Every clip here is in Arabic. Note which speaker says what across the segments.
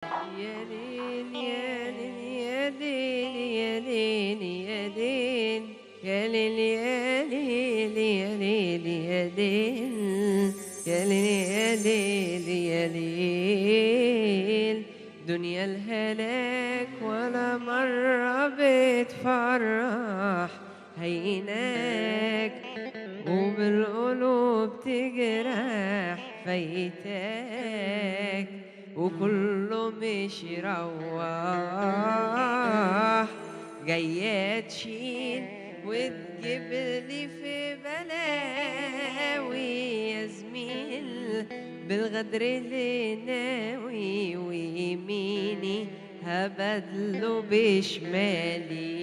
Speaker 1: يا ليل يا ليل يا ليل يا ليل يا ليل يا ليل يا ليل يا ليل يا ليل يا ليل يا ليل دنيا الهلاك ولا مرة بتفرح هيناك وبالقلوب تجرح فايتاك وكله مش يروح جاية تشيل وتجيب لي في بلاوي يا زميل بالغدر اللي ناوي ويميني هبدله بشمالي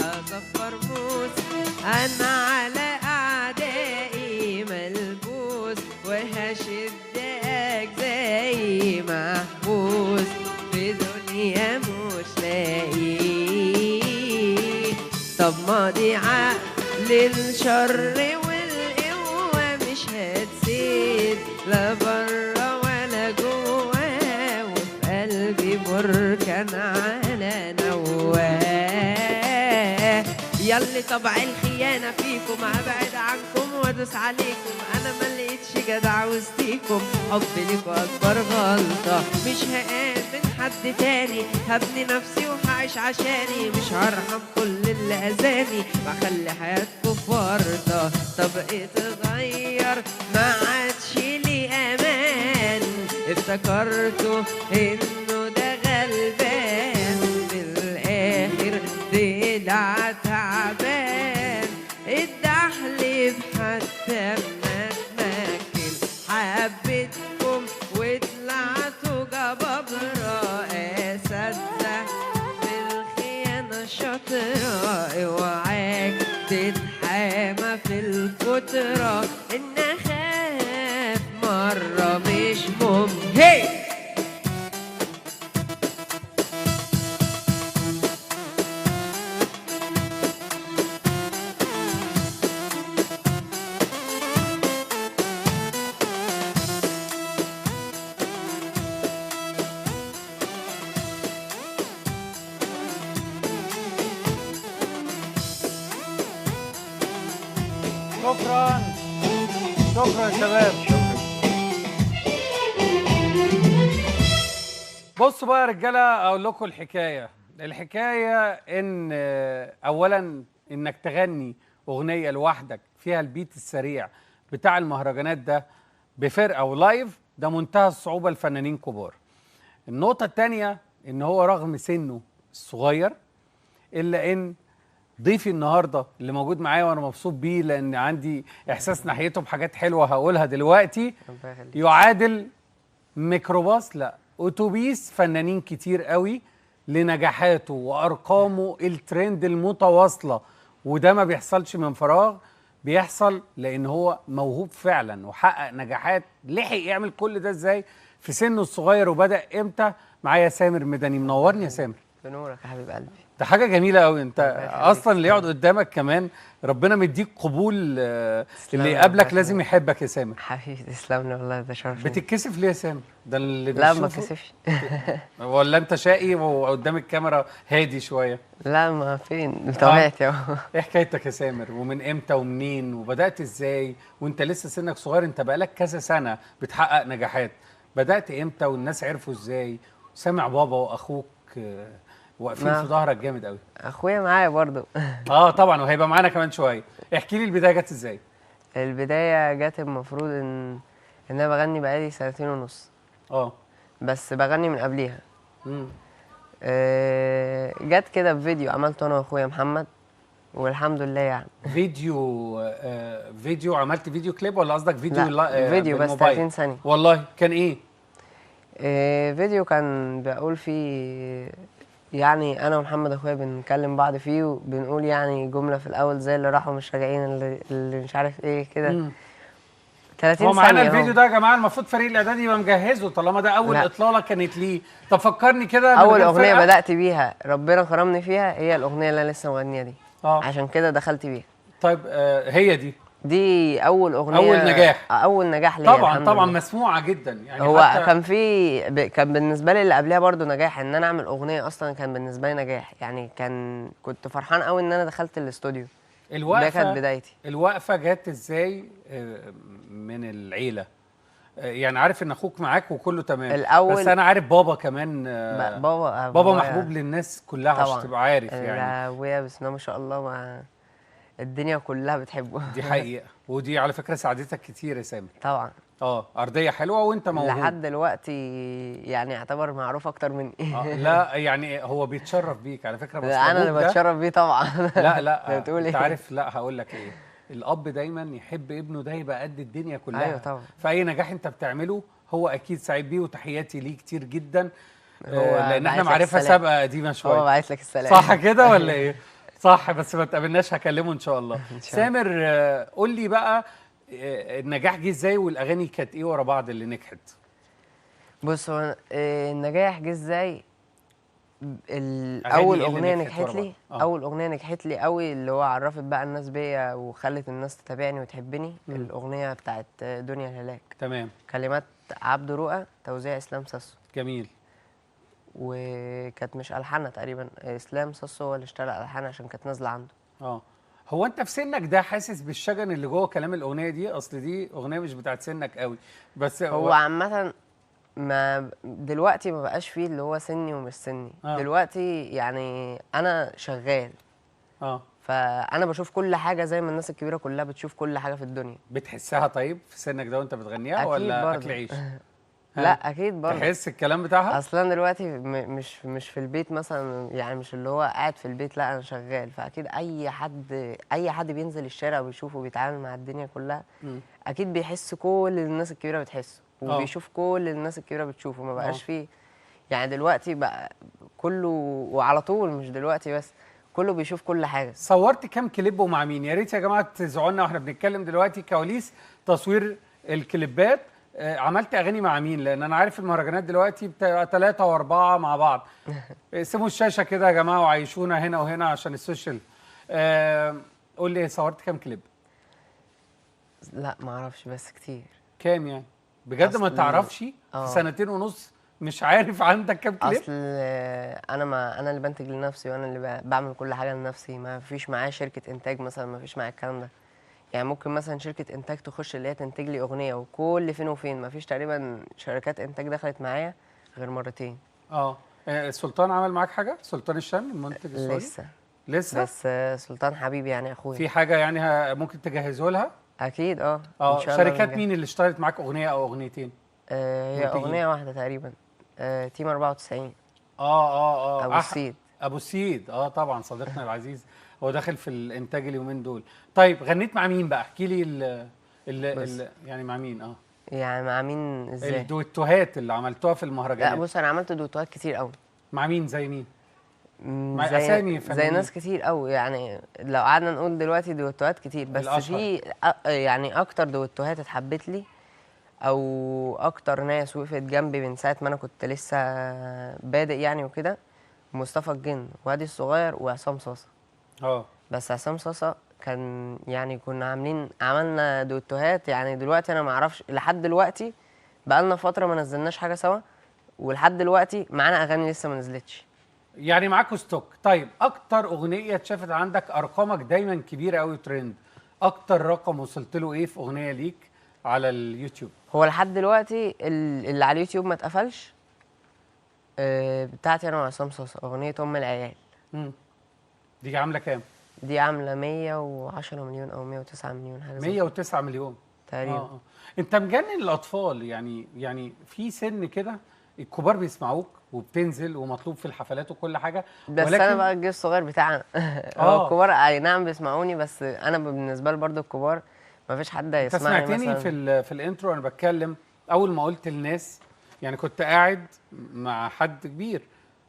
Speaker 1: هصفر موس انا على اعدائي ملبوس وهشدك زي محبوس في دنيا مش لاقي طب ماضي عقل الشر والقوة مش هتسيب لا برا ولا جوا وفي قلبي بركان على نواه ياللي طبع الخيانة فيكم هبعد عنكم وادوس عليكم انا ملقتش جدع وسطيكم حبي ليكوا اكبر غلطة مش هقابل حد تاني هبني نفسي وهعيش عشاني مش هرحم كل اللي اذاني واخلي حياتكوا في ورطة طب ايه تغير ما عادش لي امان افتكرته انه ده غلبان بالاخر طلع تعبان الدحلب حتى ما اتمكن حبيتكم وطلعتوا جبابرة اساتذة في الخيانة شاطرة اوعاك تتحامى في الفترة ان اخاف مرة مش ممكن
Speaker 2: شكرا شكرا يا شباب. بصوا بقى يا رجاله اقول لكم الحكايه ان اولا انك تغني اغنيه لوحدك فيها البيت السريع بتاع المهرجانات ده بفرقه ولايف ده منتهى الصعوبه لفنانين كبار. النقطه الثانيه ان هو رغم سنه الصغير الا ان ضيفي النهارده اللي موجود معايا وانا مبسوط بيه لان عندي احساس ناحيته بحاجات حلوه هقولها دلوقتي يعادل ميكروباص لا اتوبيس فنانين كتير قوي لنجاحاته وارقامه الترند المتواصله وده ما بيحصلش من فراغ بيحصل لان هو موهوب فعلا وحقق نجاحات لحق يعمل كل ده ازاي في سنه الصغير وبدأ امتى. معايا سامر مدني منورني يا سامر.
Speaker 1: بنورك يا حبيب قلبي
Speaker 2: ده حاجه جميله قوي انت اصلا اللي يقعد قدامك كمان ربنا مديك قبول اللي يقابلك لازم يحبك يا سامر.
Speaker 1: حبيبي تسلم لي والله ده شرف.
Speaker 2: بتتكسف ليه يا سامر؟ ده اللي
Speaker 1: لا ما اتكسفش
Speaker 2: ولا انت شقي وقدام الكاميرا هادي شويه؟
Speaker 1: لا ما فين طبيعتي اهو.
Speaker 2: ايه حكايتك يا سامر ومن امتى ومنين وبدات ازاي وانت لسه سنك صغير انت بقالك كذا سنه بتحقق نجاحات بدات امتى والناس عرفوا ازاي؟ سامع بابا واخوك واقفين في ظهرك جامد قوي.
Speaker 1: اخويا معايا برضو
Speaker 2: طبعا وهيبقى معانا كمان شويه. احكي لي البدايه جت ازاي؟
Speaker 1: البدايه جت المفروض ان انا بغني بقالي 2.5 سنين. بس بغني من قبليها. جت كده بفيديو عملته انا واخويا محمد والحمد لله يعني.
Speaker 2: فيديو عملت فيديو كليب ولا قصدك فيديو؟
Speaker 1: لا فيديو بس 30 ثانيه.
Speaker 2: والله كان ايه؟
Speaker 1: فيديو كان بقول فيه يعني انا ومحمد اخويا بنكلم بعض فيه وبنقول يعني جمله في الاول زي اللي راحوا مش راجعين اللي مش عارف ايه كده. 30 ثانيه.
Speaker 2: هو معانا الفيديو ده يا جماعه المفروض فريق الاعداد يبقى مجهزه طالما ده اول اطلاله كانت ليه. طب فكرني كده
Speaker 1: اول اغنيه بدات بيها ربنا كرمني فيها هي الاغنيه اللي انا لسه مغنيها دي. عشان كده دخلت بيها.
Speaker 2: طيب هي دي
Speaker 1: دي اول اغنيه،
Speaker 2: اول نجاح.
Speaker 1: اول نجاح ليا
Speaker 2: طبعا
Speaker 1: الحمد
Speaker 2: طبعا
Speaker 1: لله.
Speaker 2: مسموعه جدا يعني.
Speaker 1: هو
Speaker 2: حتى
Speaker 1: كان بالنسبه لي اللي قبلها برضو نجاح، ان انا اعمل اغنيه اصلا كان بالنسبه لي نجاح يعني. كنت فرحان قوي ان انا دخلت الاستوديو. ده كانت
Speaker 2: الوقفه
Speaker 1: بدايتي.
Speaker 2: الوقفه جت ازاي من العيله؟ يعني عارف ان اخوك معاك وكله تمام، بس
Speaker 1: الاول
Speaker 2: انا عارف بابا كمان. بابا محبوب
Speaker 1: بابايا
Speaker 2: للناس كلها عشان
Speaker 1: طبعا.
Speaker 2: تبقى عارف يعني.
Speaker 1: ابويا بسم الله ما شاء الله، الدنيا كلها بتحبه.
Speaker 2: دي حقيقه، ودي على فكره ساعدتك كتير يا سامر.
Speaker 1: طبعا.
Speaker 2: ارضيه حلوه وانت موهوب.
Speaker 1: لحد دلوقتي يعني يعتبر معروف اكتر مني.
Speaker 2: لا يعني هو بيتشرف بيك على فكره، بس
Speaker 1: ده انا
Speaker 2: ابوك
Speaker 1: اللي
Speaker 2: ده.
Speaker 1: بتشرف بيه طبعا.
Speaker 2: لا
Speaker 1: انت
Speaker 2: لا
Speaker 1: بتقول
Speaker 2: انت
Speaker 1: ايه؟
Speaker 2: عارف، لا هقول لك ايه. الاب دايما يحب ابنه ده يبقى قد الدنيا
Speaker 1: ايوه
Speaker 2: كلها.
Speaker 1: طبعا.
Speaker 2: فاي نجاح انت بتعمله هو اكيد سعيد بيه، وتحياتي ليه كتير جدا.
Speaker 1: هو
Speaker 2: لان احنا
Speaker 1: باعت لك
Speaker 2: معرفه
Speaker 1: السلام.
Speaker 2: سابقه قديمه
Speaker 1: هو
Speaker 2: شويه.
Speaker 1: باعت لك السلام.
Speaker 2: صح كده ولا ايه؟ صح، بس ما تقابلناش هكلمه ان شاء الله.
Speaker 1: ان شاء الله.
Speaker 2: سامر، قول لي بقى، النجاح جه ازاي والاغاني كانت ايه ورا بعض اللي نجحت؟
Speaker 1: بص، هو النجاح جه ازاي؟
Speaker 2: اغاني
Speaker 1: اول
Speaker 2: ايه اللي
Speaker 1: اغنيه
Speaker 2: نجحت ورا
Speaker 1: نجحت
Speaker 2: بعض؟
Speaker 1: لي، اول اغنيه نجحت لي قوي اللي هو عرفت بقى الناس بيا وخلت الناس تتابعني وتحبني، الاغنيه بتاعت دنيا الهلاك.
Speaker 2: تمام.
Speaker 1: كلمات عبد رؤى، توزيع اسلام ساسو.
Speaker 2: جميل.
Speaker 1: وكانت مش ألحانها تقريبا، اسلام ساسو هو اللي اشترى ألحانها عشان كانت نازله عنده.
Speaker 2: هو انت في سنك ده حاسس بالشجن اللي جوه كلام الاغنيه دي؟ اصل دي اغنيه مش بتاعت سنك قوي، بس
Speaker 1: هو عامه ما دلوقتي ما بقاش فيه اللي هو سني ومش سني. دلوقتي يعني انا شغال، فانا بشوف كل حاجه زي ما الناس الكبيره كلها بتشوف كل حاجه في الدنيا.
Speaker 2: بتحسها طيب في سنك ده وانت بتغنيها
Speaker 1: اكيد
Speaker 2: ولا
Speaker 1: برضه.
Speaker 2: اكل عيش؟
Speaker 1: لا اكيد برضه.
Speaker 2: تحس الكلام بتاعها؟
Speaker 1: اصلا دلوقتي مش في البيت مثلا، يعني مش اللي هو قاعد في البيت، لا انا شغال. فاكيد اي حد بينزل الشارع وبيشوفه وبيتعامل مع الدنيا كلها، اكيد بيحس كل اللي الناس الكبيره بتحسه، وبيشوف كل اللي الناس الكبيره بتشوفه. ما بقاش فيه يعني دلوقتي بقى كله، وعلى طول مش دلوقتي بس، كله بيشوف كل حاجه.
Speaker 2: صورت كام كليب ومع مين؟ يا ريت يا جماعه تزعوا لنا واحنا بنتكلم دلوقتي كواليس تصوير الكليبات. عملت اغاني مع مين؟ لان انا عارف المهرجانات دلوقتي بتبقى 3 و4 مع بعض. اقسموا الشاشه كده يا جماعه وعيشونا هنا وهنا عشان السوشيال. قول لي صورت كام كليب؟
Speaker 1: لا ما اعرفش، بس كتير.
Speaker 2: كام يعني؟ بجد ما تعرفش؟ في 2.5 سنين مش عارف عندك كام كليب؟
Speaker 1: اصل انا اللي بنتج لنفسي، وانا اللي بعمل كل حاجه لنفسي. ما فيش معايا شركه انتاج مثلا، ما فيش معايا الكلام ده. يعني ممكن مثلا شركه انتاج تخش اللي هي تنتج لي اغنيه، وكل فين وفين. ما فيش تقريبا شركات انتاج دخلت معايا غير مرتين.
Speaker 2: سلطان عمل معاك حاجه؟ سلطان الشام المنتج السعودي؟
Speaker 1: لسه بس سلطان حبيبي يعني اخويا.
Speaker 2: في حاجه يعني ممكن تجهزه لها؟
Speaker 1: اكيد ان شاء الله.
Speaker 2: شركات مين اللي اشتغلت معاك اغنيه او اغنيتين؟
Speaker 1: هي اغنيه واحده تقريبا، تيم 94. ابو السيد.
Speaker 2: ابو السيد، طبعا صديقنا العزيز، هو داخل في الانتاج اليومين دول. طيب غنيت مع مين بقى؟ احكي لي يعني مع مين؟
Speaker 1: يعني مع مين ازاي؟
Speaker 2: الدويتوهات اللي عملتوها في المهرجانات.
Speaker 1: لا بص، انا عملت دويتوهات كتير قوي.
Speaker 2: مع مين؟ زي مين؟
Speaker 1: مع اسامي فنانين، زي ناس كتير قوي. يعني لو قعدنا نقول دلوقتي دويتوهات كتير، بس الأشهر. في يعني اكتر دويتوهات اتحبت لي، او اكتر ناس وقفت جنبي من ساعه ما انا كنت لسه بادئ يعني وكده، مصطفى الجن وهادي الصغير وعصام صاصا. بس عصام صاصا كان يعني عملنا دويتوهات. يعني دلوقتي انا ما اعرفش، لحد دلوقتي بقالنا فتره ما نزلناش حاجه سوا، ولحد دلوقتي معانا اغاني لسه ما نزلتش.
Speaker 2: يعني معاكوا ستوك. طيب اكتر اغنيه اتشافت عندك، ارقامك دايما كبيره قوي ترند، اكتر رقم وصلت له ايه في اغنيه ليك على اليوتيوب؟
Speaker 1: هو لحد دلوقتي اللي على اليوتيوب ما اتقفلش بتاعتي انا وعصام صاصا، اغنيه ام العيال.
Speaker 2: دي عامله كام؟
Speaker 1: دي عامله 110 مليون او 109 مليون، حاجه زي
Speaker 2: 109 مليون
Speaker 1: تقريبا.
Speaker 2: انت مجنن الاطفال يعني في سن كده الكبار بيسمعوك وبتنزل ومطلوب في الحفلات وكل حاجه،
Speaker 1: بس ولكن انا بقى الجيل الصغير بتاعنا. هو الكبار اي نعم بيسمعوني، بس انا بالنسبه لي برضه الكبار ما فيش حد هيسمعني.
Speaker 2: انت سمعتني في الانترو وانا بتكلم، اول ما قلت للناس، يعني كنت قاعد مع حد كبير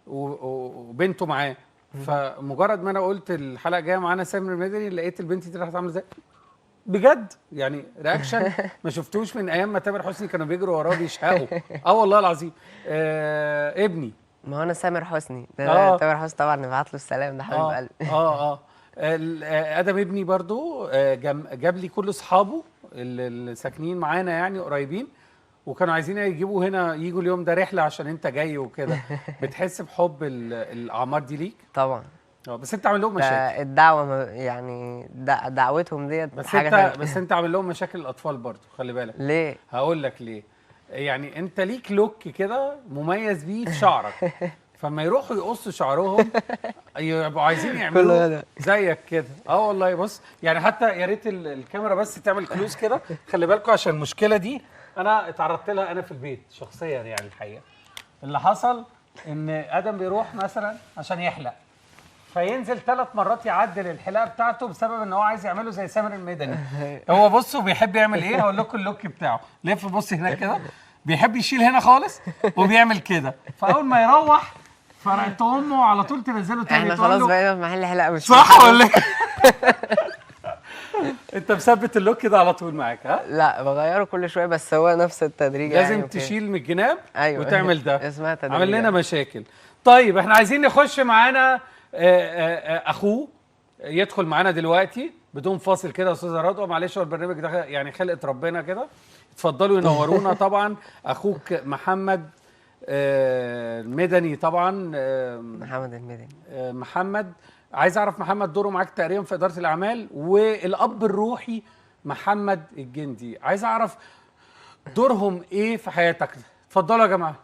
Speaker 2: وبنته معاه، فمجرد ما انا قلت الحلقه جايه معانا سامر المدني، لقيت البنت دي راحت عامله ازاي بجد، يعني رياكشن ما شفتوش من ايام ما تامر حسني كانوا بيجروا وراه بيشهقوا. والله العظيم. ابني،
Speaker 1: ما هو انا سامر حسني ده تامر حسني طبعا، نبعت له السلام، ده حبيب قلبي.
Speaker 2: ادم ابني برضو جاب لي كل اصحابه اللي ساكنين معانا يعني قريبين، وكانوا عايزين يجيبوا هنا، يجوا اليوم ده رحله عشان انت جاي وكده. بتحس بحب الاعمار دي ليك؟
Speaker 1: طبعا.
Speaker 2: بس انت عامل لهم
Speaker 1: ده
Speaker 2: مشاكل.
Speaker 1: الدعوة يعني دعوتهم ديت
Speaker 2: بس
Speaker 1: حاجة
Speaker 2: انت
Speaker 1: تانية.
Speaker 2: بس انت عامل لهم مشاكل الاطفال برضو، خلي بالك.
Speaker 1: ليه؟
Speaker 2: هقول لك ليه. يعني انت ليك لوك كده مميز بيه في شعرك، فما يروحوا يقصوا شعرهم يبقوا عايزين
Speaker 1: كله
Speaker 2: يعملوا
Speaker 1: كده.
Speaker 2: زيك كده. اه والله. بص يعني حتى يا ريت الكاميرا بس تعمل كلوز كده، خلي بالكم عشان المشكله دي انا اتعرضت لها انا في البيت شخصيا. يعني الحقيقه اللي حصل ان ادم بيروح مثلا عشان يحلق، فينزل 3 مرات يعدل الحلاقه بتاعته بسبب ان هو عايز يعمله زي سامر المدني. هو بصوا بيحب يعمل ايه، هقول لكم اللوك بتاعه. لف بص هناك كده، بيحب يشيل هنا خالص وبيعمل كده، فاول ما يروح فرقت امه على طول تنزله تاني
Speaker 1: احنا
Speaker 2: تقول
Speaker 1: خلاص
Speaker 2: له
Speaker 1: بقينا في محل حلاقة مش
Speaker 2: صح ولا إيه؟ انت مثبت اللوك ده على طول معاك ها؟
Speaker 1: لا بغيره كل شوية، بس هو نفس التدريج
Speaker 2: لازم
Speaker 1: يعني وكده.
Speaker 2: تشيل من الجناب
Speaker 1: ايوه
Speaker 2: وتعمل ده.
Speaker 1: اسمها تدريج
Speaker 2: عمل لنا
Speaker 1: يعني.
Speaker 2: مشاكل. طيب احنا عايزين نخش معانا اخوه يدخل معانا دلوقتي بدون فاصل كده يا استاذه رضوى. معلش هو البرنامج ده يعني خلقه ربنا كده. اتفضلوا ينورونا. طبعا اخوك محمد المدني طبعا.
Speaker 1: محمد المدني.
Speaker 2: محمد، عايز اعرف محمد دوره معاك تقريبا في اداره الاعمال، والاب الروحي محمد الجندي، عايز اعرف دورهم ايه في حياتك. اتفضلوا يا جماعه.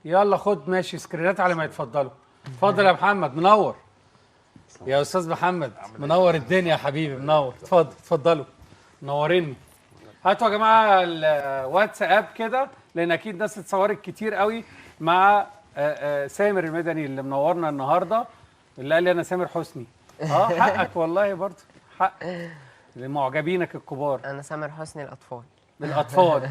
Speaker 2: يلا خد ماشي سكرينات على ما يتفضلوا. اتفضل يا محمد، منور يا استاذ محمد، منور الدنيا يا حبيبي، منور. اتفضلوا منوريني. هاتوا يا جماعه الواتساب كده، لان اكيد ناس اتصورت كتير قوي مع سامر المدني اللي منورنا النهارده، اللي قال لي انا سامر حسني. حقك والله برضه، حق لمعجبينك الكبار.
Speaker 1: انا سامر حسني الاطفال.
Speaker 2: للاطفال.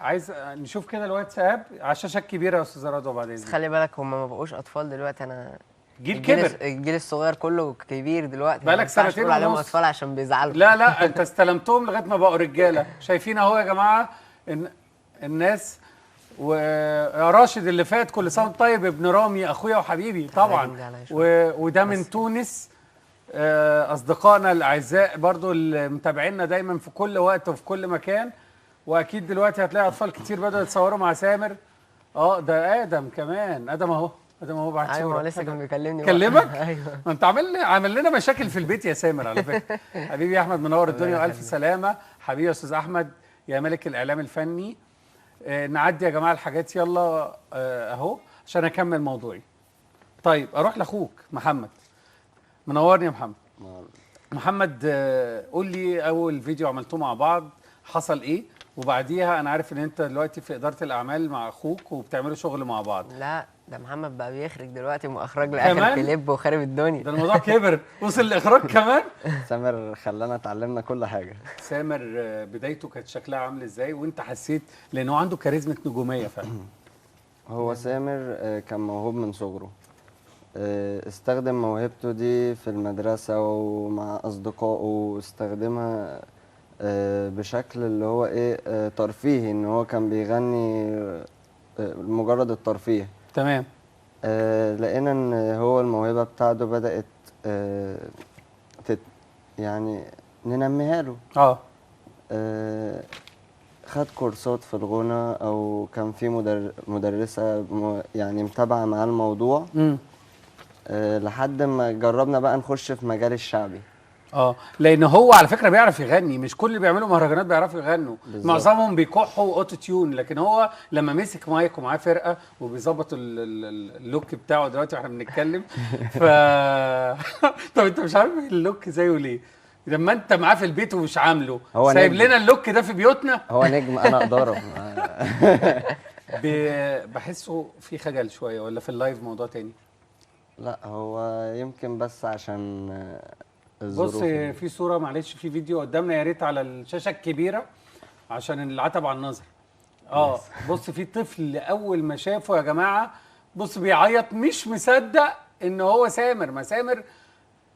Speaker 2: عايز نشوف كده الواتساب على الشاشه الكبيره يا استاذ رضوى بعد
Speaker 1: بس
Speaker 2: اذنك.
Speaker 1: خلي بالك هم ما بقوش اطفال دلوقتي. انا
Speaker 2: جيل كبر.
Speaker 1: الجيل الصغير كله كبير دلوقتي.
Speaker 2: بقالك
Speaker 1: ما ينفعش
Speaker 2: سنتين
Speaker 1: تقول عليهم
Speaker 2: ونص.
Speaker 1: اطفال عشان بيزعلوا.
Speaker 2: لا انت استلمتهم لغايه ما بقوا رجاله. شايفين اهو يا جماعه الناس. ويا راشد اللي فات كل سنه وانت طيب، ابن رامي اخويا وحبيبي طبعا. وده من تونس. اصدقائنا الاعزاء برضو اللي متابعينا دايما في كل وقت وفي كل مكان. واكيد دلوقتي هتلاقي اطفال كتير بدأوا يتصوروا مع سامر. ده ادم كمان. ادم اهو بعت صوره.
Speaker 1: ايوه هو لسه كان بيكلمني.
Speaker 2: كلمك؟
Speaker 1: ايوه.
Speaker 2: ما انت عامل لنا مشاكل في البيت يا سامر على فكره. حبيبي يا احمد، منور الدنيا والف سلامه. حبيبي يا استاذ احمد يا ملك الاعلام الفني. نعدي يا جماعه الحاجات يلا اهو عشان اكمل موضوعي. طيب اروح لاخوك محمد. منورني يا محمد. محمد قول لي اول فيديو عملتوه مع بعض حصل ايه، وبعديها انا عارف ان انت دلوقتي في اداره الاعمال مع اخوك وبتعملوا شغل مع بعض.
Speaker 1: لا ده محمد بقى بيخرج دلوقتي واخراج
Speaker 2: كمان؟
Speaker 1: لاخر كليب وخارب الدنيا.
Speaker 2: ده الموضوع كبر وصل لاخراج كمان.
Speaker 3: سامر خلانا اتعلمنا كل حاجه.
Speaker 2: سامر بدايته كانت شكلها عامل ازاي وانت حسيت، لان هو عنده كاريزما نجوميه فعلا؟
Speaker 3: هو سامر كان موهوب من صغره. استخدم موهبته دي في المدرسة ومع أصدقائه، استخدمها بشكل اللي هو إيه ترفيهي، إن هو كان بيغني مجرد الترفيه.
Speaker 2: تمام.
Speaker 3: لقينا إن هو الموهبة بتاعته بدأت يعني ننميها له. خد كورسات في الغنى، أو كان في مدرسة يعني متابعة معاه الموضوع. لحد ما جربنا بقى نخش في مجال الشعبي.
Speaker 2: لان هو على فكره بيعرف يغني، مش كل اللي بيعملوا مهرجانات بيعرفوا يغنوا. معظمهم بيكحوا اوتو تيون، لكن هو لما مسك مايك ومعاه فرقه وبيظبط اللوك بتاعه دلوقتي واحنا بنتكلم طب انت مش عارف اللوك زيه ليه؟ لما انت معاه في البيت ومش عامله، سايب لنا اللوك ده في بيوتنا.
Speaker 3: هو نجم، انا اقدره.
Speaker 2: بحسه في خجل شويه، ولا في اللايف موضوع تاني؟
Speaker 3: لا هو يمكن بس عشان
Speaker 2: بص في صوره، معلش في فيديو قدامنا يا ريت على الشاشه الكبيره عشان العتب على النظر. بص في طفل اول ما شافه يا جماعه بص بيعيط، مش مصدق ان هو سامر. ما سامر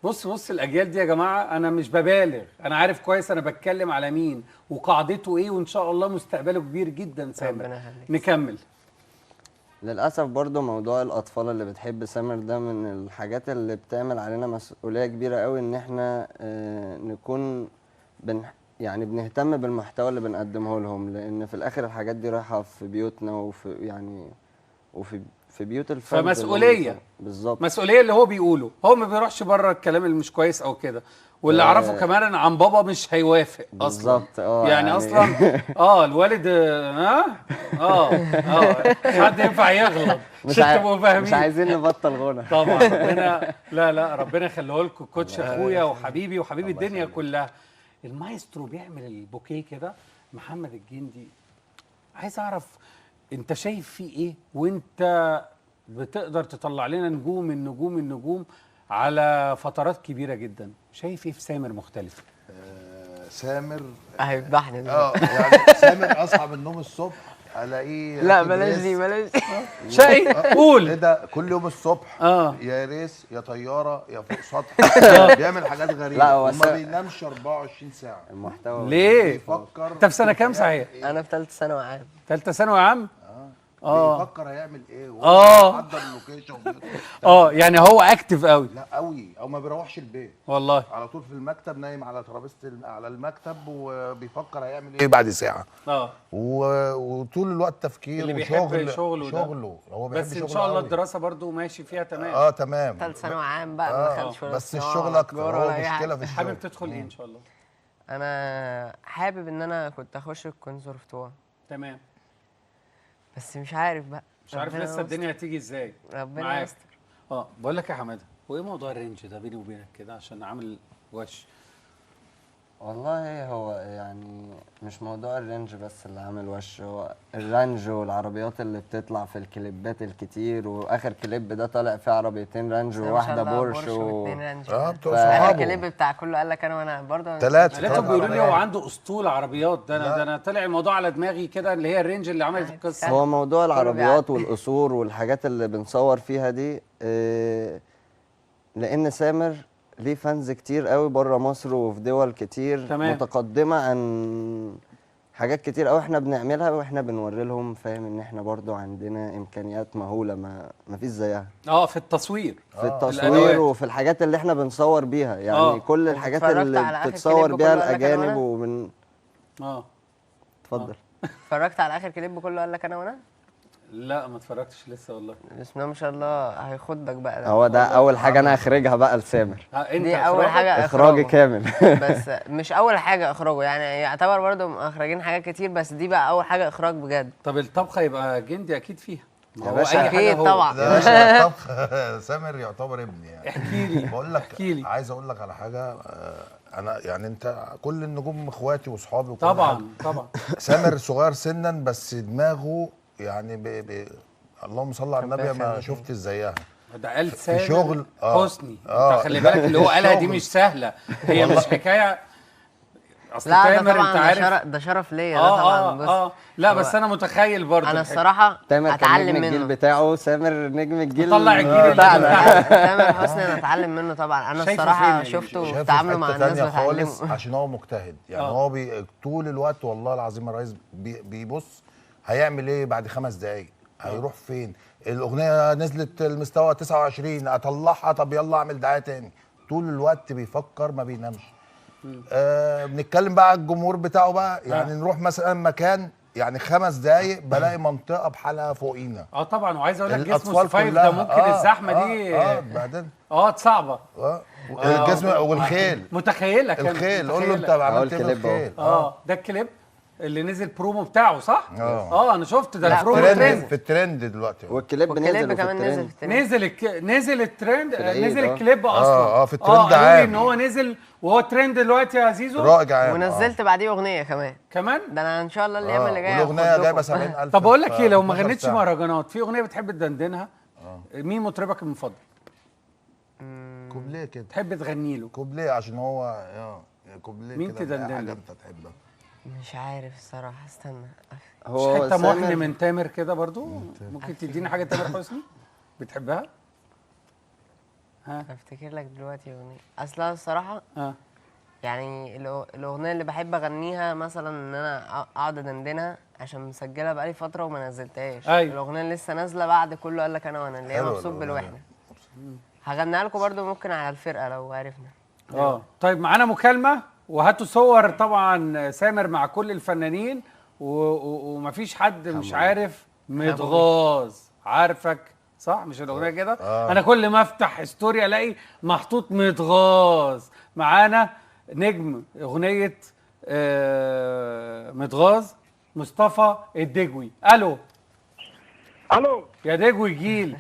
Speaker 2: بص الاجيال دي يا جماعه، انا مش ببالغ، انا عارف كويس انا بتكلم على مين وقاعدته ايه، وان شاء الله مستقبله كبير جدا سامر. نكمل.
Speaker 3: للأسف برضو موضوع الأطفال اللي بتحب سامر ده من الحاجات اللي بتعمل علينا مسؤولية كبيرة قوي، إن إحنا نكون يعني بنهتم بالمحتوى اللي بنقدمه لهم، لأن في الآخر الحاجات دي رايحة في بيوتنا وفي يعني وفي بيوت الفرد اللي هم
Speaker 2: فمسؤوليه،
Speaker 3: بالظبط.
Speaker 2: مسؤوليه اللي هو بيقوله، هو ما بيروحش بره الكلام اللي مش كويس او كده. واللي اعرفه كمان عن بابا مش هيوافق اصلا،
Speaker 3: بالظبط
Speaker 2: يعني اصلا الوالد مش حد ينفع يغلط عشان تبقوا
Speaker 3: مش
Speaker 2: فاهمين.
Speaker 3: عايزين نبطل غنى.
Speaker 2: طبعا ربنا لا ربنا يخليه لكم كوتش اخويا وحبيبي وحبيبي الدنيا كلها. المايسترو بيعمل البوكيه كده محمد الجندي، عايز اعرف انت شايف فيه ايه، وانت بتقدر تطلع لنا نجوم النجوم النجوم على فترات كبيره جدا، شايف ايه في سامر مختلف؟
Speaker 4: سامر
Speaker 1: هيفضحني دلوقتي.
Speaker 4: يعني سامر اصحى من النوم الصبح الاقيه
Speaker 1: لا
Speaker 4: راكب
Speaker 1: بلاش
Speaker 4: ريس.
Speaker 1: دي بلاش دي.
Speaker 2: شقي
Speaker 4: ايه
Speaker 2: قول.
Speaker 4: ده كل يوم الصبح
Speaker 2: اه
Speaker 4: يا ريس يا طياره يا فوق سطح بيعمل حاجات غريبه
Speaker 3: لا، هو
Speaker 4: وما بينامش 24 ساعه
Speaker 3: المحتوى
Speaker 2: ليه؟
Speaker 4: بيفكر
Speaker 2: انت في سنه كام صحيح؟
Speaker 1: انا في ثالثه ثانوي عام.
Speaker 2: ثالثه ثانوي يا عم؟
Speaker 4: بيفكر هيعمل ايه وهو بيحضر اللوكيشن
Speaker 2: يعني هو اكتف قوي.
Speaker 4: لا قوي او ما بيروحش البيت
Speaker 2: والله
Speaker 4: على طول في المكتب نايم على ترابيزه على المكتب وبيفكر هيعمل ايه بعد ساعه وطول الوقت تفكير
Speaker 2: اللي بيحب
Speaker 4: وشغل
Speaker 2: شغله
Speaker 4: هو بيحب
Speaker 2: بس ان
Speaker 4: شغله
Speaker 2: شاء الله
Speaker 4: قوي.
Speaker 2: الدراسه برضو ماشي فيها تمام.
Speaker 4: تمام
Speaker 1: ثالثه ثانوي عام بقى ما دخلتش ولا
Speaker 4: بس
Speaker 1: صناعة
Speaker 4: الشغل
Speaker 1: ولا
Speaker 4: اكتر
Speaker 1: تجارة
Speaker 4: هو
Speaker 1: ولا أي حاجة.
Speaker 4: مشكله في الشغل.
Speaker 2: حابب تدخل ايه ان شاء الله؟
Speaker 1: انا حابب ان انا كنت اخش الكونسرفتوار،
Speaker 2: تمام.
Speaker 1: بس مش عارف بقى.
Speaker 2: مش عارف
Speaker 1: ربنا
Speaker 2: لسه
Speaker 1: يستر.
Speaker 2: الدنيا هتيجي ازاي
Speaker 1: ربنا
Speaker 2: معاك.
Speaker 1: يستر.
Speaker 2: بقول لك يا حماده، هو ايه موضوع الرينج ده بيني وبينك كده عشان عامل وش؟
Speaker 3: والله هو يعني مش موضوع الرينج بس اللي عامل وش، هو الرانج والعربيات اللي بتطلع في الكليبات الكتير، واخر كليب ده طالع فيه عربيتين رانج وواحده بورش
Speaker 1: واثنين رانج.
Speaker 4: بتوع
Speaker 1: اخر
Speaker 4: صحابه
Speaker 1: الكليب بتاع كله قال لك انا وانا برضه
Speaker 4: ثلاثة
Speaker 2: لقيتهم بيقولوا لي هو عنده اسطول عربيات، ده انا طلع الموضوع على دماغي كده اللي هي الرينج اللي عملت القصه.
Speaker 3: هو موضوع العربيات
Speaker 1: بيعدي.
Speaker 3: والقصور والحاجات اللي بنصور فيها دي لان سامر ليه فانز كتير قوي بره مصر وفي دول كتير
Speaker 2: تمام.
Speaker 3: متقدمه عن حاجات كتير قوي احنا بنعملها، واحنا بنوري لهم فاهم ان احنا برضو عندنا امكانيات مهوله ما فيش زيها
Speaker 2: في التصوير،
Speaker 3: في التصوير
Speaker 2: الأدوات.
Speaker 3: وفي الحاجات اللي احنا بنصور بيها، يعني كل الحاجات
Speaker 1: اتفرجت على
Speaker 3: اللي
Speaker 1: آخر
Speaker 3: بتتصور
Speaker 1: كليب
Speaker 3: بيها
Speaker 1: كله قال لك أنا
Speaker 3: الاجانب
Speaker 1: وأنا؟
Speaker 3: اتفضل.
Speaker 1: اتفرجت على اخر كليب كله قال لك انا وانا.
Speaker 2: لا ما اتفرجتش لسه والله.
Speaker 1: بسم الله ما شاء الله هيخضك بقى ده.
Speaker 3: هو ده اول حاجه انا هخرجها بقى لسامر،
Speaker 2: انت
Speaker 1: دي اول حاجه
Speaker 3: اخراجي كامل.
Speaker 1: بس مش اول حاجه اخراجه، يعني يعتبر برضه مخرجين حاجات كتير، بس دي بقى اول حاجه اخراج بجد.
Speaker 2: طب الطبخه يبقى جندي اكيد فيها. ما
Speaker 3: يا
Speaker 2: هو
Speaker 3: باشا
Speaker 2: أي حاجة
Speaker 1: اكيد
Speaker 2: هو.
Speaker 1: طبعا.
Speaker 4: يا باشا طبخ سامر يعتبر ابني يعني.
Speaker 2: احكي لي
Speaker 4: بقول لك
Speaker 2: احكي لي.
Speaker 4: عايز اقول لك على حاجه انا يعني انت كل النجوم اخواتي واصحابي وكل
Speaker 2: طبعا طبعا.
Speaker 4: سامر صغير سنا بس دماغه يعني اللهم صل على النبي ما شفتش زيها
Speaker 2: ده قال
Speaker 4: في شغل
Speaker 2: حسني. انت خلي بالك اللي هو قالها دي مش سهله، هي مش حكايه. اصل
Speaker 1: لا ده
Speaker 2: تامر
Speaker 1: طبعا
Speaker 2: انت عارف
Speaker 1: ده شرف ليا ده طبعا. بص
Speaker 2: لا بس انا متخيل برضه
Speaker 1: انا الصراحه
Speaker 3: تامر كان
Speaker 1: اتعلم
Speaker 3: نجم الجيل
Speaker 1: منه.
Speaker 3: بتاعه، سامر نجم الجيل
Speaker 2: طلع الجيل اللي
Speaker 3: بتاعنا.
Speaker 1: تامر حسني انا اتعلم منه طبعا. انا
Speaker 2: شايفه
Speaker 1: الصراحه
Speaker 2: فين يعني؟
Speaker 1: شفته في
Speaker 4: شايفه
Speaker 1: تعامله
Speaker 4: في
Speaker 1: مع
Speaker 4: حته
Speaker 1: الناس
Speaker 4: تانية خالص
Speaker 1: بتعلمه.
Speaker 4: عشان هو مجتهد يعني. هو طول الوقت والله العظيم يا ريس بيبص هيعمل ايه بعد 5 دقايق، هيروح فين، الاغنيه نزلت المستوى 29 اطلعها، طب يلا اعمل دعايه تاني. طول الوقت بيفكر ما بينامش. بنتكلم بقى على الجمهور بتاعه بقى، يعني نروح مثلا مكان يعني 5 دقايق بلاقي منطقه بحالها فوقينا.
Speaker 2: طبعا وعايز اقول لك جسمه
Speaker 4: الاطفال
Speaker 2: سفايف
Speaker 4: كلها
Speaker 2: ده ممكن الزحمه دي
Speaker 4: بعدين
Speaker 2: صعبه.
Speaker 4: الجسم والخيل
Speaker 2: متخيله كان
Speaker 4: الخيل قول له انت عملت ايه بالخيل.
Speaker 2: ده الكليب اللي نزل برومو بتاعه صح؟ انا شفت ده
Speaker 1: لا،
Speaker 2: البرومو
Speaker 4: ترند في الترند دلوقتي.
Speaker 3: والكليب
Speaker 1: والكليب
Speaker 3: نزل
Speaker 1: كمان نزل في الترند.
Speaker 2: نزل الترند،
Speaker 3: العيد،
Speaker 2: نزل الكليب اصلا.
Speaker 4: في الترند
Speaker 2: قالوا لي
Speaker 4: عام.
Speaker 2: ان هو نزل وهو ترند دلوقتي يا زيزو.
Speaker 4: رائج عام.
Speaker 1: ونزلت بعديه اغنيه كمان. ده انا ان شاء الله الايام اللي جايه
Speaker 4: والاغنيه جايبه 70,000.
Speaker 2: طب اقول لك ايه، لو ما
Speaker 4: 12
Speaker 2: غنيتش
Speaker 4: ساعة.
Speaker 2: مهرجانات، في اغنيه بتحب تدندنها؟ مين مطربك المفضل؟
Speaker 4: كوبليه كده،
Speaker 2: تحب تغني له؟
Speaker 4: كوبليه عشان هو كوبليه
Speaker 2: مين
Speaker 4: كده
Speaker 2: تدندن
Speaker 4: حاجه
Speaker 2: له؟
Speaker 4: انت تحبها.
Speaker 1: مش عارف الصراحه، استنى.
Speaker 2: مش حته محن من تامر كده برضو؟ ممكن تديني حاجه تامر حسني بتحبها؟
Speaker 1: افتكر لك دلوقتي اغنيه اصلا الصراحه. يعني الاغنيه اللي بحب اغنيها مثلا ان انا اقعد ادندنها عشان مسجلها بقالي فتره وما نزلتهاش.
Speaker 2: أيوة.
Speaker 1: الاغنيه اللي لسه نازله بعد كله قال لك انا وانا، اللي هي
Speaker 4: حلوة
Speaker 1: مبسوط
Speaker 4: الأغنية.
Speaker 1: بالوحده. هغنيها لكم برضو ممكن على الفرقه لو عرفنا.
Speaker 2: طيب معانا مكالمه، وهاتوا صور طبعا سامر مع كل الفنانين ومفيش حد مش عارف متغاظ. عارفك صح؟ مش الاغنيه كده؟ انا كل ما افتح ستوري الاقي محطوط متغاظ. معانا نجم اغنيه متغاظ مصطفى الدجوي. الو
Speaker 5: الو
Speaker 2: يا دجوي جيل،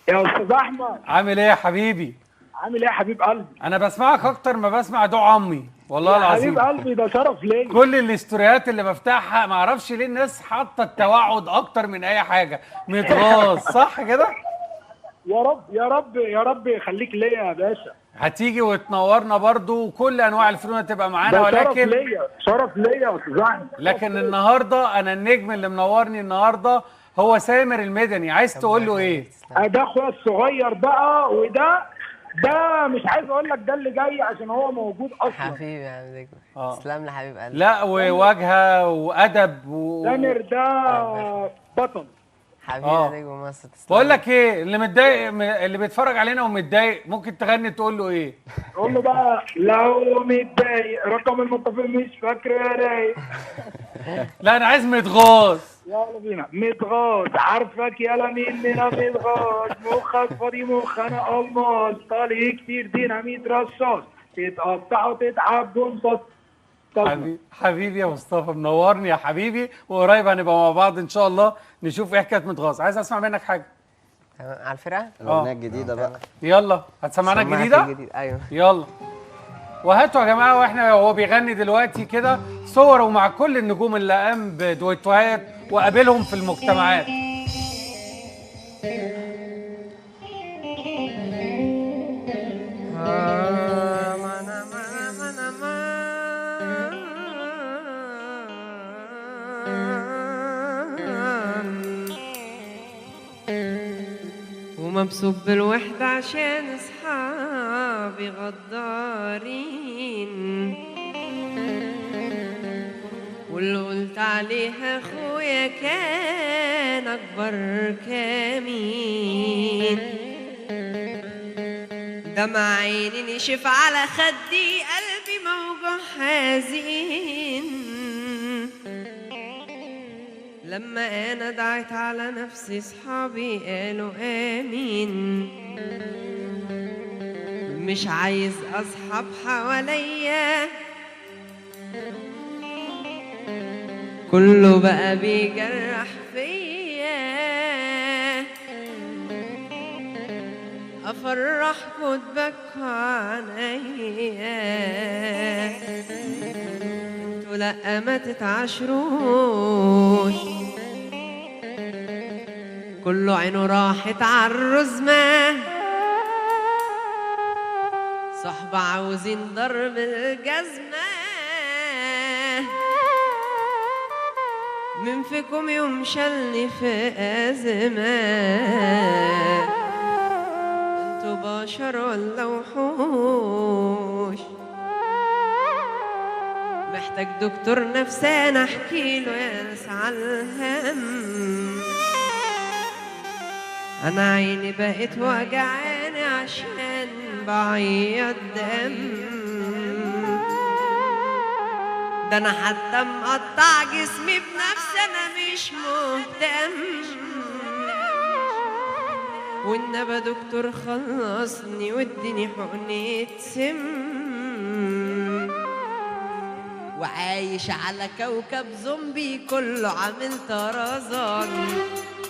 Speaker 5: يا استاذ احمد،
Speaker 2: عامل ايه يا حبيبي؟
Speaker 5: عامل ايه يا حبيب قلبي؟
Speaker 2: انا بسمعك اكتر ما بسمع دعاء عمي والله
Speaker 5: يا
Speaker 2: العظيم.
Speaker 5: حبيب قلبي ده شرف ليا.
Speaker 2: كل الاستوريات اللي بفتحها ما اعرفش ليه الناس حاطه التوعد اكتر من اي حاجه. متغاظ صح كده؟
Speaker 5: يا رب يا رب يا رب يخليك ليا يا باشا.
Speaker 2: هتيجي وتنورنا برضو، وكل انواع الفنون هتبقى معانا.
Speaker 5: ده شرف
Speaker 2: ولكن
Speaker 5: ليا، شرف ليا يا استاذ احمد.
Speaker 2: لكن النهارده انا النجم اللي منورني النهارده هو سامر المدني. عايز تقول له ايه؟
Speaker 5: ده اخويا الصغير بقى، وده مش عايز اقول لك ده اللي جاي عشان هو موجود اصلا.
Speaker 1: حبيبي يا عم دجوي، تسلم لي حبيب قلبي.
Speaker 2: لا وواجهه وادب
Speaker 5: سامر ده بطل.
Speaker 1: حبيبي يا دجوي مصر، تسلم.
Speaker 2: بقول لك ايه، اللي متضايق اللي بيتفرج علينا ومتضايق ممكن تغني تقول له ايه؟
Speaker 5: قول له بقى لو متضايق رقم المطفي مش فاكره يا رايق.
Speaker 2: لا انا عايز متغاظ.
Speaker 5: يلا بينا. متغاظ عارفك يلا مننا متغاظ، مخك فاضي مخ انا الماس، طالي كتير ديناميت رصاص، تتقطع وتتعب بنصاص.
Speaker 2: حبيبي يا مصطفى، منورني يا حبيبي، وقريب هنبقى مع بعض ان شاء الله نشوف ايه حكايه متغاظ. عايز اسمع منك حاجه.
Speaker 1: تمام، على الفرقه
Speaker 3: الاغنيه الجديده بقى.
Speaker 2: يلا هتسمعنا الجديده؟
Speaker 1: ايوه
Speaker 2: يلا. وهاتوا يا جماعه، واحنا هو بيغني دلوقتي كده صوره مع كل النجوم اللي قام بدويتوهات وقابلهم في المجتمعات.
Speaker 6: ومبسوط بالوحدة عشان اصحابي غدارين، واللي قلت عليها اخويا كان اكبر كمين. دمع عيني نشف على خدي، قلبي موجوع حزين، لما انا دعيت على نفسي صحابي قالوا امين. مش عايز اصحاب حواليا، كله بقى بيجرح فيا، افرحكوا تبكوا عليا، انتوا لا ما تتعاشروش، كله عينه راحت عالرزمة، صحبة عاوزين ضرب الجزمة، من فيكم يوم شلني في أزمة، انتوا بشر ولا وحوش، محتاج دكتور نفساني احكيله يا ناس على الهم، انا عيني بقت وجعاني عشان بعيط دم، ده انا حتى مقطع جسمي بنفسي انا مش مهتم، والنبى دكتور خلصني واديني حقنة سم، وعايش على كوكب زومبي كله عامل طرزان،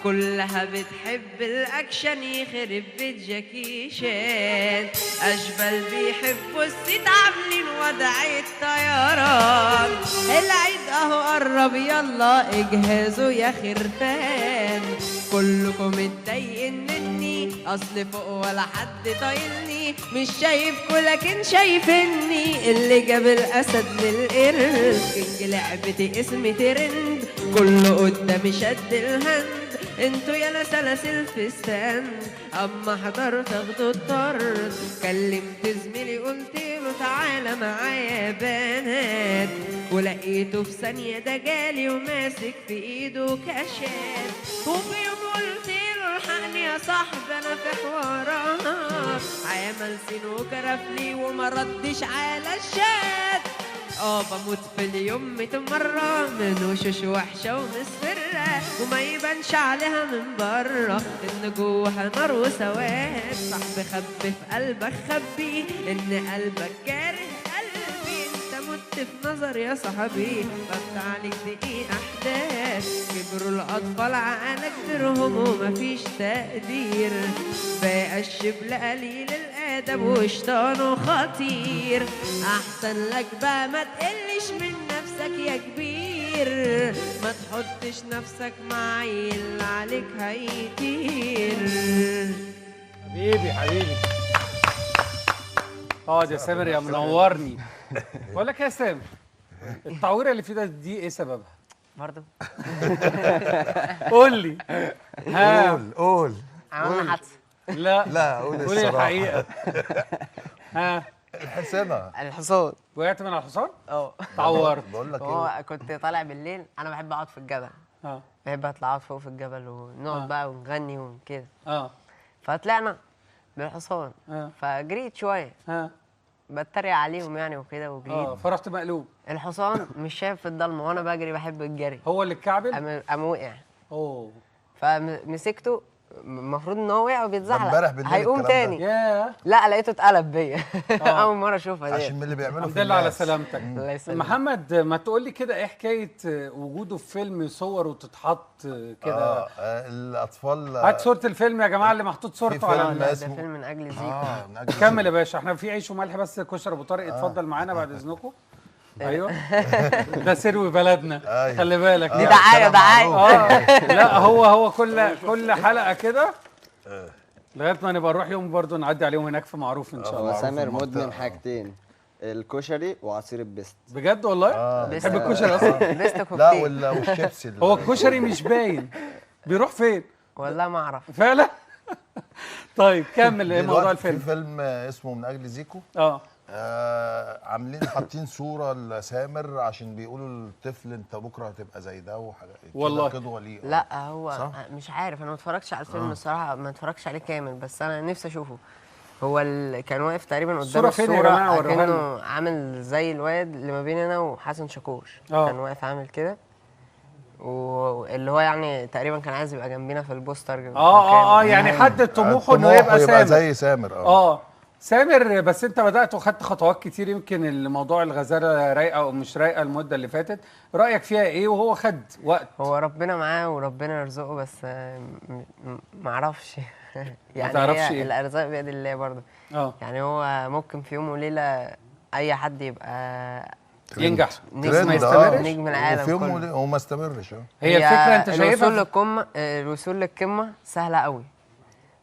Speaker 6: كلها بتحب الاكشن يخرب بيت جاكي شان، اشبال بيحبوا الست عاملين وضع الطيران، العيد اهو قرب يلا اجهزوا يا خرفان، كلكم متضايقين مني اصل فوق ولا حد طايلني، مش شايفكوا لكن شايفني، اللي جاب الاسد للقرد كينج لعبتي اسمي ترند، كله قدامي شد الهند، انتوا يالا سلاسل في ستاند، اما حضرت اخدوا الطرد، كلمت زميلي قلت له تعالى معايا يا بنات، ولقيته في ثانية ده جالي وماسك في ايده كاشات، وفي يوم قلت له الحقني يا صاحبي انا في حوارات، عمل سين وكرفلي وما ردش على الشات، بموت في اليوم 100 مرة من وشوش وحشة ومصفرة، وما يبانش عليها من بره إن جواها نار وسواد، صاحبي خبي في قلبك خبي إن قلبك جارح قلبي، أنت مت في نظري يا صاحبي، بفتح عليك دقيق أحداث، كبروا الأطفال عقلك كبرهم ومفيش تقدير، بقى الشبل قليل الأدب وشطانه خطير، أحسن لك بقى ما تقلش من نفسك يا كبير، ما تحطش نفسك مع عيل عليك هيطير.
Speaker 2: حبيبي حبيبي. يا سامر يا منورني. بقول لك يا سامر، التعويره اللي في دي ايه سببها؟
Speaker 1: برضه
Speaker 2: قول لي.
Speaker 4: قول
Speaker 1: عملنا حادثه.
Speaker 4: لا قول
Speaker 2: قول
Speaker 4: الصراحه.
Speaker 2: الحقيقه.
Speaker 4: الحسنه
Speaker 1: الحصان.
Speaker 2: وقعت من على الحصان؟
Speaker 1: اه
Speaker 2: اتعورت.
Speaker 4: بقول لك ايه،
Speaker 1: هو كنت طالع بالليل، انا بحب اقعد في الجبل، بحب اطلع اقعد فوق في الجبل ونقعد بقى ونغني وكده. فطلعنا بالحصان، فجريت شويه، بتريق عليهم يعني وكده وجريت.
Speaker 2: فرحت مقلوب.
Speaker 1: الحصان مش شايف في الضلمه وانا بجري بحب الجري،
Speaker 2: هو اللي اتكعبل؟
Speaker 1: قام وقع.
Speaker 2: اوه.
Speaker 1: فمسكته، المفروض ان هو وقع وبيتزحلق،
Speaker 4: امبارح بالليل
Speaker 1: هيقوم
Speaker 4: الكلام
Speaker 1: تاني.
Speaker 2: ياه.
Speaker 1: لا لقيته اتقلب بيا. اول مره اشوفها دي.
Speaker 4: عشان من اللي بيعملوا
Speaker 2: الحمد
Speaker 4: في
Speaker 2: لله على
Speaker 4: الناس.
Speaker 2: سلامتك.
Speaker 1: الله يسلمك.
Speaker 2: محمد، ما تقول لي كده ايه حكايه وجوده في فيلم يصور وتتحط كده؟
Speaker 4: الاطفال.
Speaker 2: هات صوره الفيلم يا جماعه اللي محطوط صورته
Speaker 4: فيلم
Speaker 2: على
Speaker 1: ده
Speaker 4: اسمه-
Speaker 1: فيلم من اجل زيكو.
Speaker 4: من أجل
Speaker 2: كمل يا باشا، احنا في عيش وملح بس. كشري ابو طارق اتفضل معانا بعد اذنكم. ايوه. ده سروي بلدنا.
Speaker 4: أيوة.
Speaker 2: خلي بالك.
Speaker 1: دي دعايه دعايه.
Speaker 2: لا هو كل حلقه كده لغايه ما نبقى نروح يوم برضه نعدي عليهم هناك في معروف ان شاء الله.
Speaker 3: هو سامر
Speaker 4: المنطقة.
Speaker 3: مدمن حاجتين، الكشري وعصير البيست.
Speaker 2: بجد والله؟ بحب الكشري اصلا.
Speaker 1: بيست
Speaker 4: لا
Speaker 1: كوكتيل.
Speaker 4: والشيبسي
Speaker 2: هو الكشري مش باين بيروح فين
Speaker 1: والله ما اعرف.
Speaker 2: فعلا. طيب كمل ايه موضوع
Speaker 4: دلوقتي
Speaker 2: الفيلم؟
Speaker 4: في فيلم اسمه من اجل زيكو. عاملين حاطين صوره لسامر عشان بيقولوا للطفل انت بكره هتبقى زي ده وحاجات
Speaker 2: والله.
Speaker 4: قدوه ليه.
Speaker 1: لا هو
Speaker 4: صح؟
Speaker 1: مش عارف، انا ما اتفرجتش على الفيلم الصراحه، ما اتفرجتش عليه كامل، بس انا نفسي اشوفه. هو كان واقف تقريبا قدام
Speaker 2: الصورة فين يا جماعة؟ وريها لنا.
Speaker 1: كانه عامل زي الواد اللي ما بين انا وحسن شاكوش. كان واقف عامل كده، واللي هو يعني تقريبا كان عايز يبقى جنبينا في البوستر.
Speaker 2: يعني حد طموحه انه يبقى سامر.
Speaker 4: زي سامر.
Speaker 2: سامر، بس انت بدأت وخدت خطوات كتير، يمكن الموضوع الغزالة رايقة او مش رايقة المدة اللي فاتت، رأيك فيها ايه وهو خد وقت؟
Speaker 1: هو ربنا معاه وربنا يرزقه، بس ما اعرفش. يعني
Speaker 2: تعرفش
Speaker 1: هي
Speaker 2: إيه؟
Speaker 1: الارزاق بيد الله برضه. يعني هو ممكن في يوم وليلة اي حد يبقى
Speaker 2: ينجح،
Speaker 1: نجم
Speaker 2: ما يستمرش،
Speaker 1: نجم العالم
Speaker 4: وفي يوم
Speaker 1: كله.
Speaker 4: هو ما استمرش.
Speaker 2: هي الفكرة انت شايفها
Speaker 1: الوصول للقمة سهلة قوي،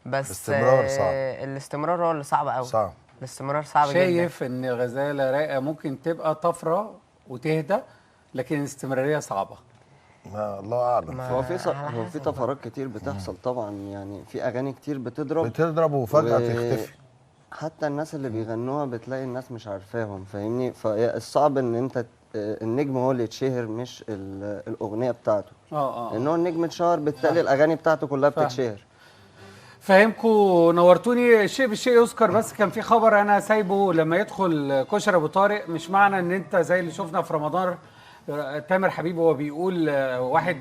Speaker 1: بس
Speaker 4: الاستمرار صعب.
Speaker 1: الاستمرار هو اللي صعب قوي.
Speaker 4: صعب.
Speaker 1: الاستمرار صعب جدا.
Speaker 2: شايف ان الغزالة رايقة ممكن تبقى طفرة وتهدى، لكن الاستمرارية صعبة.
Speaker 4: الله اعلم.
Speaker 3: هو في طفرات كتير بتحصل طبعا، يعني في اغاني كتير بتضرب
Speaker 4: وفجأة تختفي.
Speaker 3: حتى الناس اللي بيغنوها بتلاقي الناس مش عارفاهم، فاهمني؟ فالصعب ان انت النجم هو اللي يتشهر مش الاغنيه بتاعته. ان هو النجم اتشهر بالتالي الاغاني بتاعته كلها بتتشهر.
Speaker 2: فاهمكم، نورتوني. الشيء بالشيء يذكر، بس كان في خبر انا سايبه لما يدخل كشري ابو طارق، مش معنى ان انت زي اللي شفنا في رمضان تامر حبيب هو بيقول واحد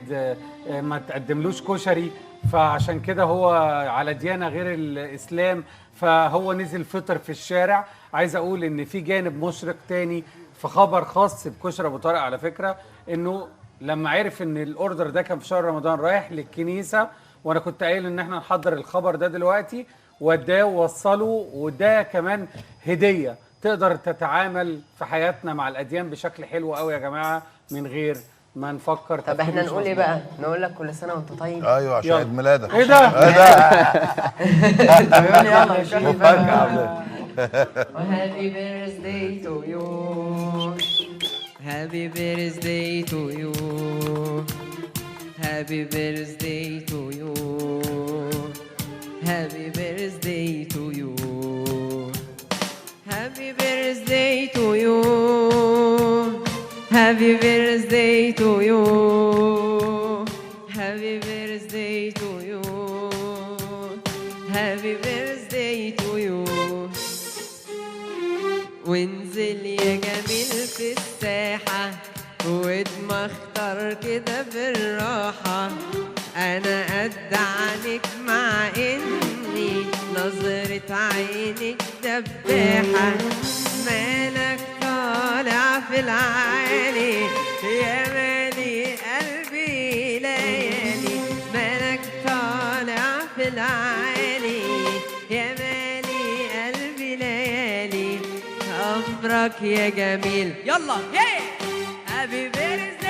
Speaker 2: ما تقدملوش كشري فعشان كده هو على ديانه غير الاسلام فهو نزل فطر في الشارع. عايز اقول ان في جانب مشرق تاني في خبر خاص بكشري ابو طارق على فكره، انه لما عرف ان الاوردر ده كان في شهر رمضان رايح للكنيسه، وانا كنت قايل ان احنا نحضر الخبر ده دلوقتي، وداه ووصله، وده كمان هديه تقدر تتعامل في حياتنا مع الاديان بشكل حلو قوي يا جماعه من غير ما نفكر.
Speaker 1: طب احنا نقول ايه بقى؟ نقول لك كل سنه وانت طيب.
Speaker 4: ايوه عشان عيد ميلادك.
Speaker 2: ايه ده؟
Speaker 1: طب يلا مش مفاجاه. Happy birthday to you.
Speaker 6: Happy birthday to you. Happy birthday to you. Happy birthday to you. Happy birthday to you. Happy birthday to you. Happy birthday to you. Happy birthday to you. وانزل يا جميل في الساحة واتمخطر كده بالراحة. أنا قد عنك مع إني نظرة عينك دباحة. مالك طالع في العالي يا مالي قلبي ليالي. مالك طالع في العالي يا مالي قلبي ليالي. أمرك يا جميل يلا هي. Happy birthday